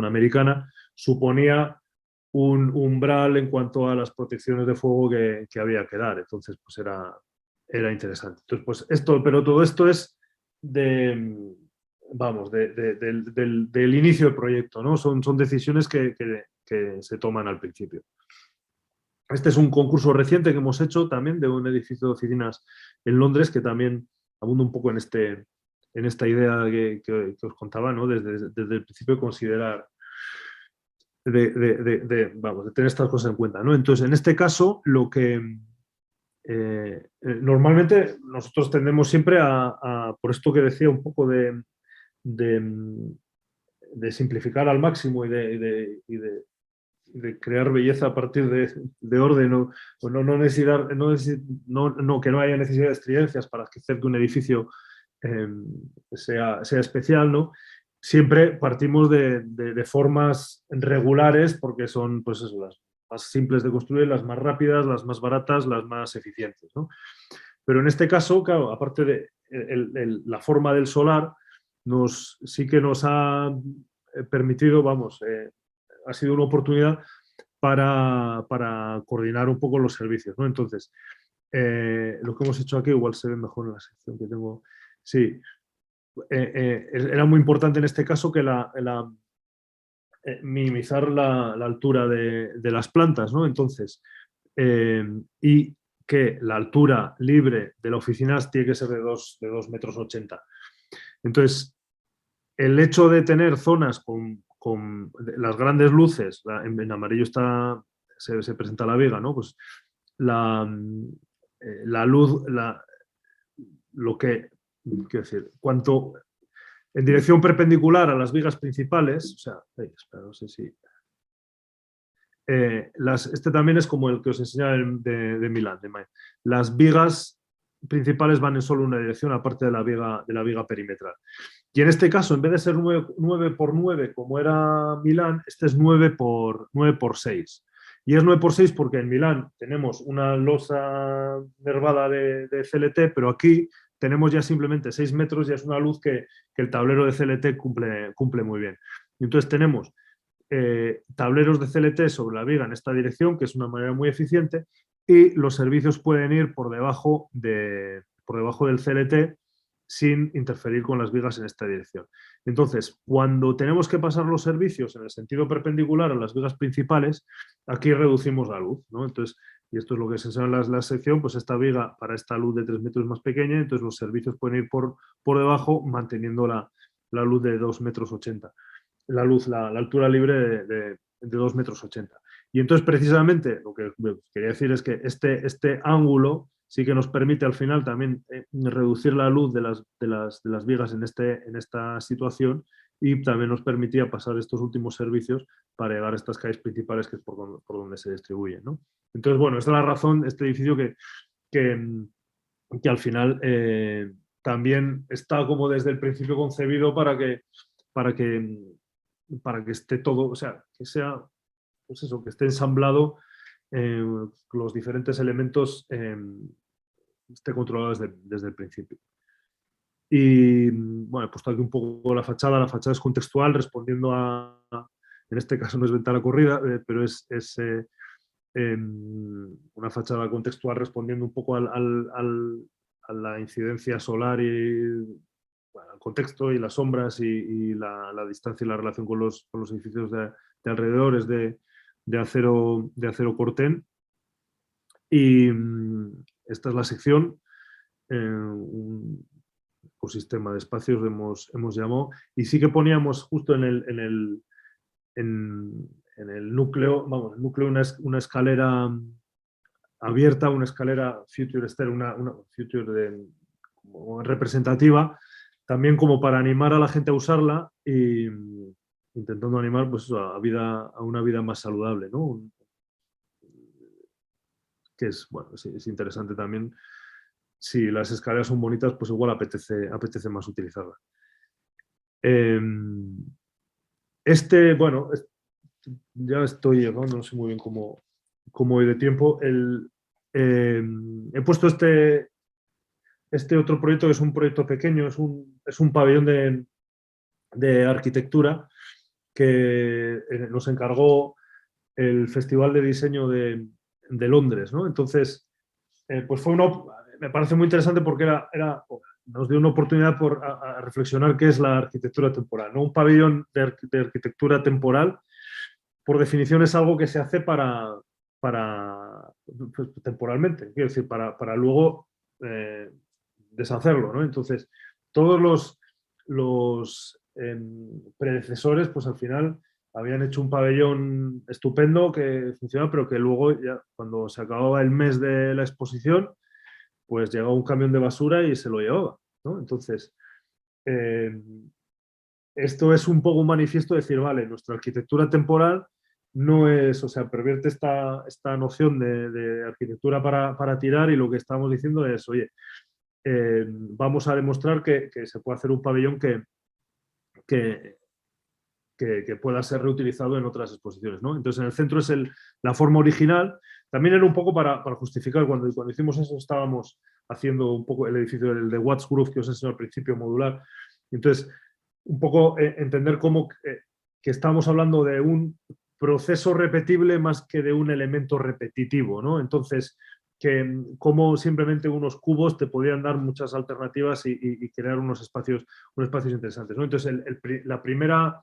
americana, suponía un umbral en cuanto a las protecciones de fuego que había que dar. Entonces, pues era interesante. Entonces, pues pero todo esto es del inicio del proyecto, ¿no? Son decisiones que se toman al principio. Este es un concurso reciente que hemos hecho también de un edificio de oficinas en Londres, que también abunda un poco en esta idea que os contaba, ¿no? Desde el principio considerar, de tener estas cosas en cuenta, ¿no? Entonces, en este caso, lo que normalmente nosotros tendemos siempre por esto que decía un poco de simplificar al máximo y de crear belleza a partir de orden, o que no haya necesidad de estridencias para hacer que un edificio sea especial, ¿no? Siempre partimos de formas regulares, porque son, pues eso, las más simples de construir, las más rápidas, las más baratas, las más eficientes, ¿no? Pero en este caso, claro, aparte de la forma del solar, sí que nos ha permitido, ha sido una oportunidad para coordinar un poco los servicios, ¿no? Entonces, lo que hemos hecho aquí, igual se ve mejor en la sección que tengo. Sí, era muy importante en este caso que minimizar la altura de las plantas, ¿no? Entonces, y que la altura libre de la oficina tiene que ser de 2,80 metros. Entonces, el hecho de tener zonas con las grandes luces, en amarillo se presenta la viga, ¿no? Pues la luz, quiero decir, en dirección perpendicular a las vigas principales, o sea, espera, no sé si... este también es como el que os enseñaba de Milán, de Main. Las vigas principales van en solo una dirección, aparte de la viga perimetral. Y en este caso, en vez de ser 9 por 9 como era Milán, este es 9 por 6. Y es 9 por 6 porque en Milán tenemos una losa nervada de CLT, pero aquí tenemos ya simplemente 6 metros, y es una luz que el tablero de CLT cumple muy bien. Y entonces tenemos tableros de CLT sobre la viga en esta dirección, que es una manera muy eficiente, y los servicios pueden ir por debajo del CLT sin interferir con las vigas en esta dirección. Entonces, cuando tenemos que pasar los servicios en el sentido perpendicular a las vigas principales, aquí reducimos la luz, ¿no? Entonces, y esto es lo que se enseña en la sección, pues esta viga para esta luz de 3 metros más pequeña, entonces los servicios pueden ir por debajo manteniendo la luz de 2,80 metros. La altura libre de 2,80 metros. Y entonces, precisamente, lo que quería decir es que este ángulo sí que nos permite al final también reducir la luz de las vigas en esta situación, y también nos permitía pasar estos últimos servicios para llegar a estas calles principales, que es por donde se distribuyen, ¿no? Entonces, bueno, esta es la razón, este edificio que al final también está como desde el principio concebido para que esté todo, o sea, que sea, pues eso, que esté ensamblado, los diferentes elementos esté controlado desde el principio. Y bueno, he puesto aquí un poco la fachada es contextual, respondiendo en este caso no es ventana corrida, pero es una fachada contextual respondiendo un poco a la incidencia solar y bueno, el contexto y las sombras y la distancia y la relación con los edificios de alrededor. Es de acero corten. Y esta es la sección, un ecosistema de espacios hemos llamado, y sí que poníamos justo en el núcleo, el núcleo una escalera abierta, una escalera future stair, una future como representativa, también como para animar a la gente a usarla, y intentando animar, pues, a una vida más saludable, ¿no? Que es, bueno, es interesante también. Si las escaleras son bonitas, pues igual apetece más utilizarlas. Bueno, ya estoy llegando, no sé muy bien cómo como de tiempo, he puesto este otro proyecto que es un proyecto pequeño, es un pabellón de arquitectura que nos encargó el Festival de Diseño de Londres, ¿no? Entonces, pues me parece muy interesante porque nos dio una oportunidad a reflexionar qué es la arquitectura temporal, ¿no? Un pabellón de arquitectura temporal, por definición, es algo que se hace pues, temporalmente, quiero decir, para luego deshacerlo, ¿no? Entonces, todos los predecesores, pues al final habían hecho un pabellón estupendo que funcionaba, pero que luego, ya, cuando se acababa el mes de la exposición, pues llegaba un camión de basura y se lo llevaba, ¿no? Entonces, eh, esto es un poco un manifiesto de decir, vale, nuestra arquitectura temporal no es, o sea, pervierte esta noción de arquitectura para tirar, y lo que estamos diciendo es, oye, vamos a demostrar que se puede hacer un pabellón que pueda ser reutilizado en otras exposiciones, ¿no? Entonces, en el centro es la forma original. También era un poco para justificar, cuando hicimos eso estábamos haciendo un poco el edificio del de Watts Groove que os enseñé al principio, modular. Entonces, un poco entender cómo que estamos hablando de un proceso repetible más que de un elemento repetitivo, ¿no? Entonces, que como simplemente unos cubos te podían dar muchas alternativas y crear unos espacios interesantes, ¿no? Entonces, la primera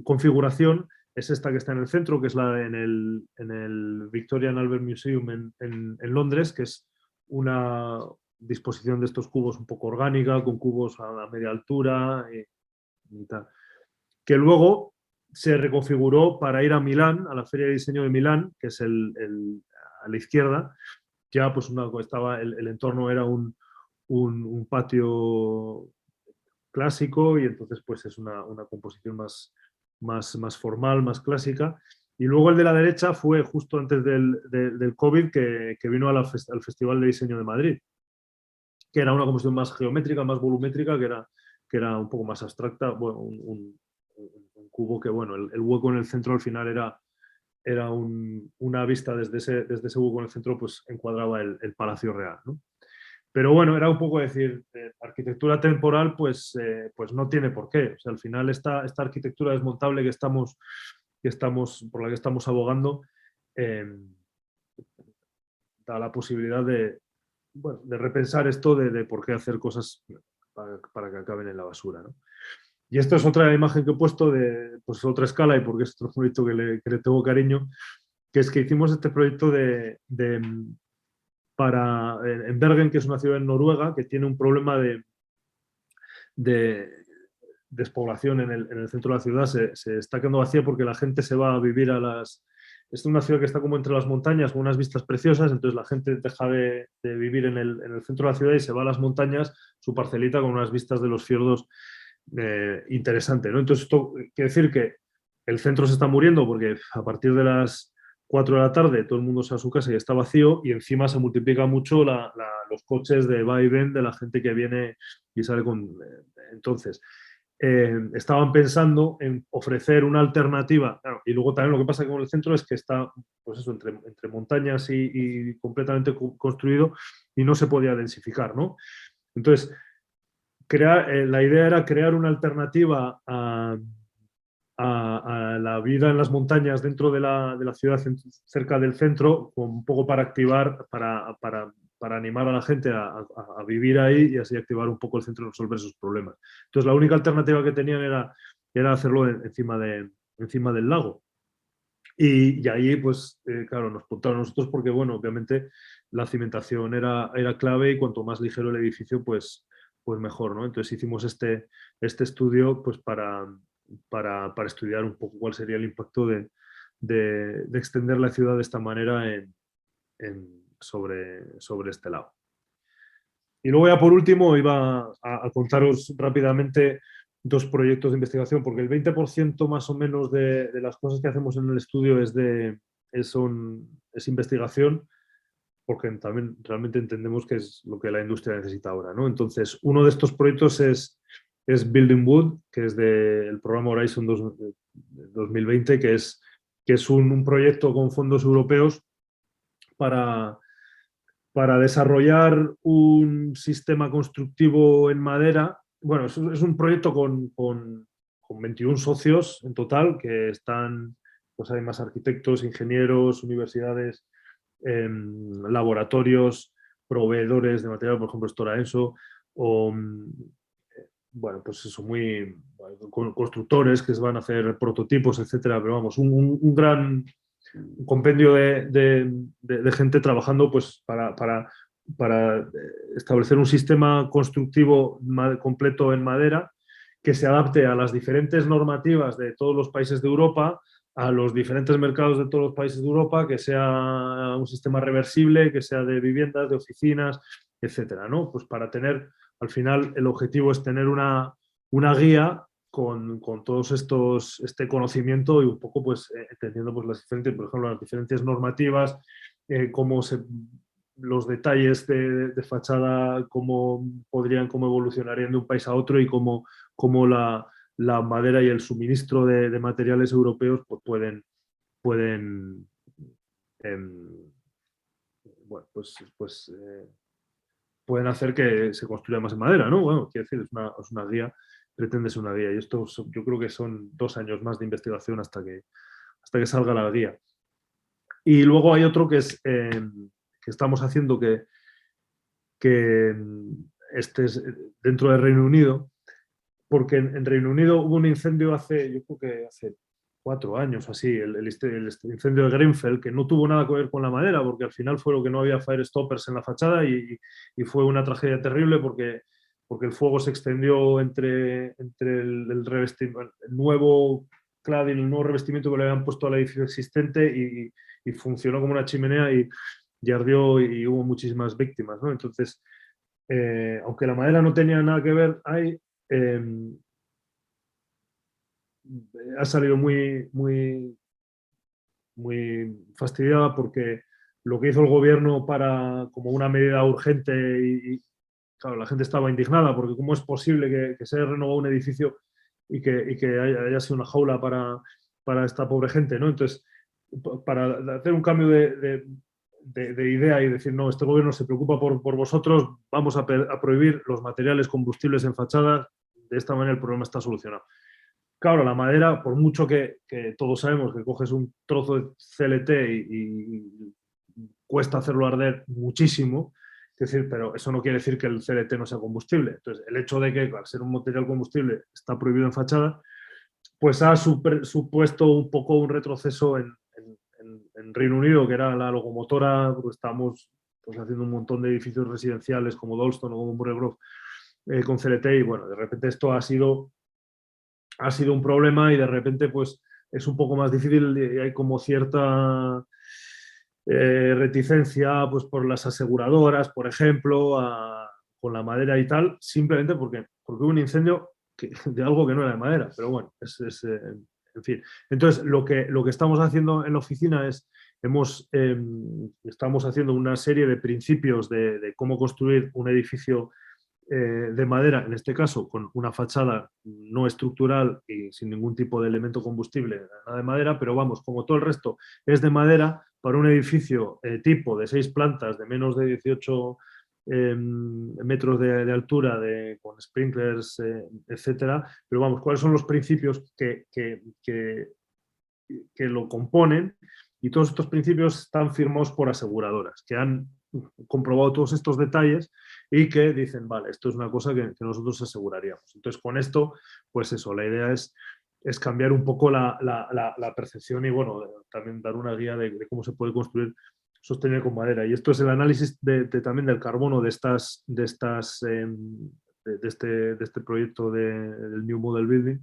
configuración es esta que está en el centro, que es la en el Victorian Albert Museum en Londres, que es una disposición de estos cubos un poco orgánica, con cubos a media altura y tal. Que luego se reconfiguró para ir a Milán, a la Feria de Diseño de Milán, que es a la izquierda. Ya pues el entorno era un patio clásico, y entonces pues es una composición más formal, más clásica. Y luego el de la derecha fue justo antes del COVID, que vino al Festival de Diseño de Madrid, que era una composición más geométrica, más volumétrica, que era un poco más abstracta. Bueno, un cubo que, bueno, el hueco en el centro al final era una vista desde ese hueco en el centro, pues encuadraba el Palacio Real, ¿no? Pero bueno, era un poco decir, arquitectura temporal, pues no tiene por qué. O sea, al final esta arquitectura desmontable por la que estamos abogando, da la posibilidad de repensar esto de por qué hacer cosas para que acaben en la basura, ¿no? Y esto es otra imagen que he puesto de pues, otra escala, y porque es otro proyecto que le tengo cariño, que es que hicimos este proyecto en Bergen, que es una ciudad en Noruega, que tiene un problema de despoblación en el centro de la ciudad. Se está quedando vacía porque la gente se va a vivir Es una ciudad que está como entre las montañas, con unas vistas preciosas, entonces la gente deja de vivir en el centro de la ciudad y se va a las montañas, su parcelita con unas vistas de los fiordos interesante, ¿no? Entonces esto quiere decir que el centro se está muriendo porque a partir de las 4 de la tarde todo el mundo se va a su casa y está vacío, y encima se multiplica mucho los coches de va y ven de la gente que viene y sale con... entonces, estaban pensando en ofrecer una alternativa. Claro, y luego también lo que pasa con el centro es que está, pues eso, entre montañas y completamente construido, y no se podía densificar, ¿no? Entonces, la idea era crear una alternativa a la vida en las montañas dentro de la ciudad, cerca del centro, un poco para activar, para animar a la gente a vivir ahí, y así activar un poco el centro y resolver sus problemas. Entonces, la única alternativa que tenían era hacerlo encima del lago. Y ahí, pues, claro, nos preguntaron a nosotros porque, bueno, obviamente la cimentación era clave, y cuanto más ligero el edificio, pues mejor, ¿no? Entonces hicimos este estudio pues para estudiar un poco cuál sería el impacto de extender la ciudad de esta manera sobre este lado. Y luego, ya por último, iba a contaros rápidamente dos proyectos de investigación, porque el 20% más o menos de las cosas que hacemos en el estudio es investigación, porque también realmente entendemos que es lo que la industria necesita ahora, ¿no? Entonces, uno de estos proyectos es Building Wood, que es del programa Horizon 2020, que es que es un proyecto con fondos europeos para desarrollar un sistema constructivo en madera. Bueno, es un proyecto con 21 socios en total, que están, pues hay más arquitectos, ingenieros, universidades, laboratorios, proveedores de material, por ejemplo, Stora Enso, o, bueno, pues eso, muy constructores que van a hacer prototipos, etcétera, pero vamos, un gran compendio de gente trabajando pues, para establecer un sistema constructivo completo en madera que se adapte a las diferentes normativas de todos los países de Europa, a los diferentes mercados de todos los países de Europa, que sea un sistema reversible, que sea de viviendas, de oficinas, etcétera, ¿no? Pues para tener, al final, el objetivo es tener una guía con todos este conocimiento y un poco pues entendiendo pues las diferentes, por ejemplo, las diferentes normativas, los detalles de fachada, cómo evolucionarían de un país a otro y cómo la madera y el suministro de materiales europeos pues pueden bueno, pueden hacer que se construya más en madera, ¿no? Bueno, quiero decir, es una guía, pretende ser una guía. Y esto yo creo que son 2 años más de investigación hasta que salga la guía. Y luego hay otro que es que estamos haciendo que este es dentro del Reino Unido, porque en Reino Unido hubo un incendio yo creo que hace 4 años así, el incendio de Grenfell, que no tuvo nada que ver con la madera, porque al final fue lo que no había fire stoppers en la fachada y fue una tragedia terrible porque el fuego se extendió entre el nuevo cladding, el nuevo revestimiento que le habían puesto al edificio existente y funcionó como una chimenea y ardió y hubo muchísimas víctimas, ¿no? Entonces, aunque la madera no tenía nada que ver ahí, ha salido muy fastidiada porque lo que hizo el gobierno como una medida urgente claro, la gente estaba indignada porque cómo es posible que se haya renovado un edificio y que haya sido una jaula para esta pobre gente, ¿no? Entonces, para hacer un cambio de idea y decir, no, este gobierno se preocupa por vosotros, vamos a prohibir los materiales combustibles en fachadas, de esta manera el problema está solucionado. Claro, la madera, por mucho que todos sabemos que coges un trozo de CLT y cuesta hacerlo arder muchísimo, es decir, pero eso no quiere decir que el CLT no sea combustible. Entonces, el hecho de que al ser un material combustible está prohibido en fachada, pues ha supuesto un poco un retroceso en Reino Unido, que era la locomotora, porque estamos pues, haciendo un montón de edificios residenciales como Dalston o como Murray Grove con CLT y bueno, de repente esto ha sido un problema y de repente pues es un poco más difícil y hay como cierta reticencia pues por las aseguradoras, por ejemplo, con la madera y tal, simplemente porque hubo un incendio de algo que no era de madera, pero bueno, en fin. Entonces, lo que estamos haciendo en la oficina es, estamos haciendo una serie de principios de cómo construir un edificio de madera, en este caso con una fachada no estructural y sin ningún tipo de elemento combustible, nada de madera, pero vamos, como todo el resto es de madera, para un edificio tipo de 6 plantas de menos de 18 metros de altura, con sprinklers, etcétera, pero vamos, ¿cuáles son los principios que lo componen? Y todos estos principios están firmados por aseguradoras que han comprobado todos estos detalles y que dicen, vale, esto es una cosa que nosotros aseguraríamos. Entonces, con esto, pues eso, la idea es cambiar un poco la percepción y, bueno, también dar una guía de cómo se puede construir sostenible con madera. Y esto es el análisis también del carbono de este proyecto del New Model Building.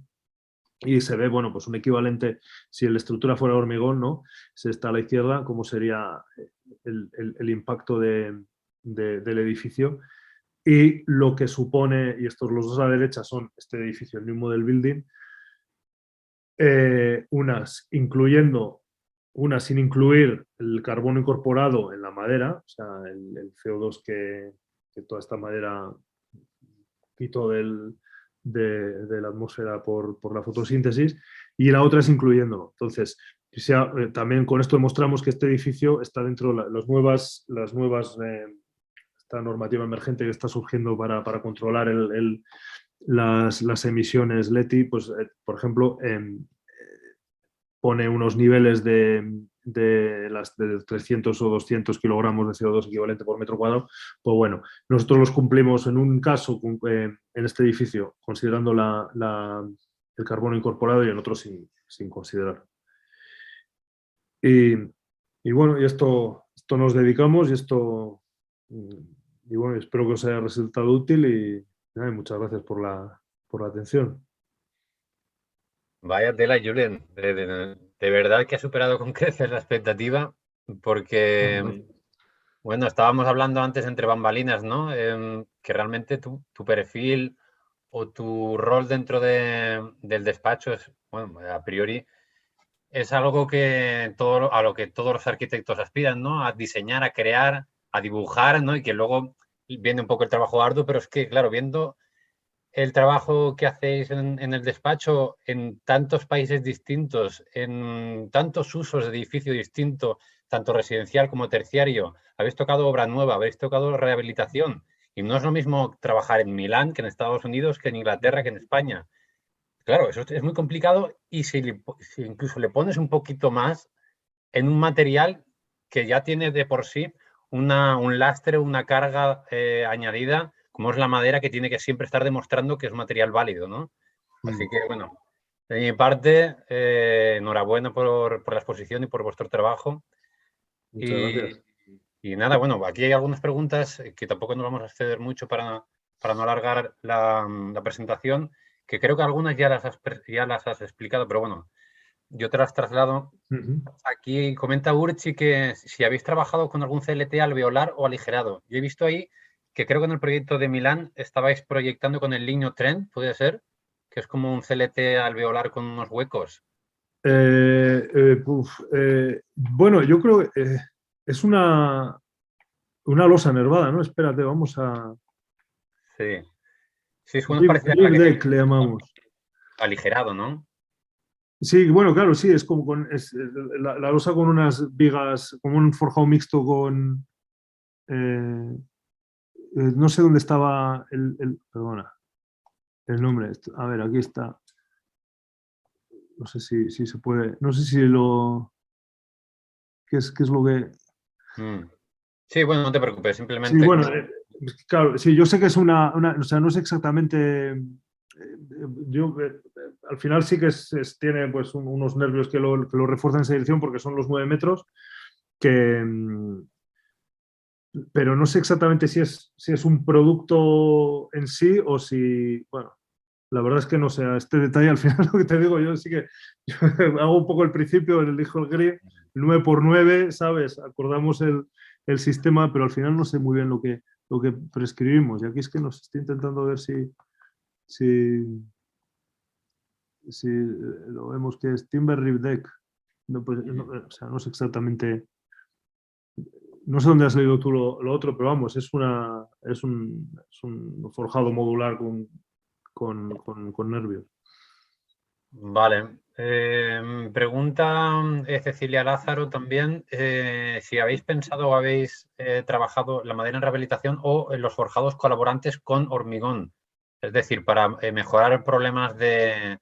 Y se ve, bueno, pues un equivalente, si la estructura fuera hormigón, ¿no? Se está a la izquierda, cómo sería el impacto del edificio. Y lo que supone, y estos los dos a la derecha son este edificio, el New Model Building, unas sin incluir el carbono incorporado en la madera, o sea, el CO2 que toda esta madera quitó de la atmósfera por la fotosíntesis, y la otra es incluyéndolo. Entonces, también con esto demostramos que este edificio está dentro de las nuevas esta normativa emergente que está surgiendo para controlar las emisiones LETI, pues, por ejemplo, pone unos niveles de 300 o 200 kilogramos de CO2 equivalente por metro cuadrado. Pues bueno, nosotros los cumplimos en un caso en este edificio, considerando el carbono incorporado, y en otro sin considerar. Y bueno, y esto nos dedicamos, y bueno, espero que os haya resultado útil, y muchas gracias por la atención. Vaya tela, Julen. De verdad que ha superado con creces la expectativa, porque, bueno, estábamos hablando antes entre bambalinas, ¿no? Que realmente tu perfil o tu rol dentro del despacho es, bueno, a priori, es algo a lo que todos los arquitectos aspiran, ¿no? A diseñar, a crear, a dibujar, ¿no? Y que luego viene un poco el trabajo arduo, pero es que, claro, viendo el trabajo que hacéis en el despacho en tantos países distintos, en tantos usos de edificio distinto, tanto residencial como terciario, habéis tocado obra nueva, habéis tocado rehabilitación, y no es lo mismo trabajar en Milán que en Estados Unidos, que en Inglaterra, que en España. Claro, eso es muy complicado, y si incluso le pones un poquito más en un material que ya tiene de por sí un lastre, una carga añadida, como es la madera, que tiene que siempre estar demostrando que es un material válido, ¿no? Así que, bueno, de mi parte, enhorabuena por la exposición y por vuestro trabajo. Muchas gracias. Y nada, bueno, aquí hay algunas preguntas que tampoco nos vamos a exceder mucho para no alargar la presentación, que creo que algunas ya las has explicado, pero bueno, yo te las traslado. Aquí comenta Urchi que si habéis trabajado con algún CLT alveolar o aligerado. Yo he visto ahí que creo que en el proyecto de Milán estabais proyectando con el Lignio Trend, ¿puede ser? Que es como un CLT alveolar con unos huecos. Bueno, yo creo que es una losa nervada, ¿no? Espérate, vamos a... Sí. Sí, es muy parecida a la Rib que Deck tiene le llamamos. aligerado, ¿no? Sí, bueno, claro, sí, es como la losa con unas vigas, como un forjado mixto con... no sé dónde estaba perdona, el nombre. A ver, aquí está. No sé si se puede. No sé si ¿Qué es lo que...? Sí, bueno, no te preocupes, Sí, simplemente... bueno, claro, sí, yo sé que es o sea, no es exactamente... yo, al final sí que tiene pues unos nervios que lo refuerzan esa dirección, porque son los 9 metros, que, pero no sé exactamente si es un producto en sí o si, bueno, la verdad es que no sé, a este detalle al final lo que te digo, yo sí que yo hago un poco el principio, elijo el gris, 9 por 9, ¿sabes? Acordamos el sistema, pero al final no sé muy bien lo que prescribimos. Y aquí es que nos estoy intentando ver si lo vemos, que es Timber Rib Deck. No, pues, o sea, no sé exactamente, no sé dónde has leído tú lo otro, pero vamos, es un forjado modular con nervios. Vale. Pregunta Cecilia Lázaro también si habéis pensado o habéis trabajado la madera en rehabilitación o en los forjados colaborantes con hormigón. Es decir, para mejorar problemas de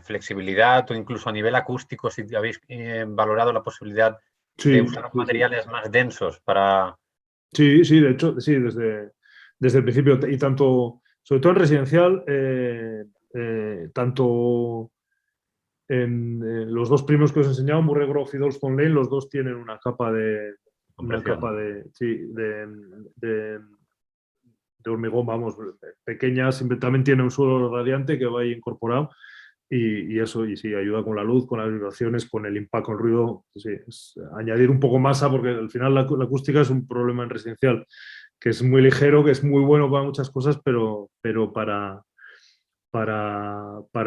flexibilidad o incluso a nivel acústico, si habéis valorado la posibilidad de Sí, usar sí, sí. materiales más densos para... Sí, sí, de hecho, sí, desde el principio, y tanto, sobre todo en residencial, tanto en los dos primos que os he enseñado, Murray Grove y Dalston Lane, los dos tienen compresión. sí, de hormigón, vamos, pequeña, siempre también tiene un suelo radiante que va ahí incorporado, y eso, y sí, ayuda con la luz, con las vibraciones, con el impacto, con el ruido, sí, es añadir un poco masa, porque al final la acústica es un problema en residencial, que es muy ligero, que es muy bueno para muchas cosas, pero para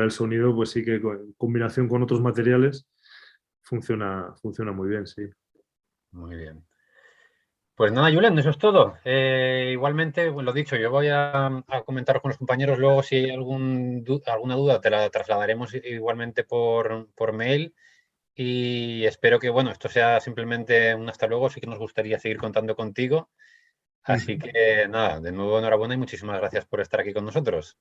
el sonido, pues sí que en combinación con otros materiales funciona muy bien, sí. Muy bien. Pues nada, Julen, eso es todo. Igualmente, pues lo dicho, yo voy a comentar con los compañeros luego si hay alguna duda, te la trasladaremos igualmente por mail. y espero que, bueno, esto sea simplemente un hasta luego. Sí que nos gustaría seguir contando contigo. Así que nada, de nuevo enhorabuena y muchísimas gracias por estar aquí con nosotros.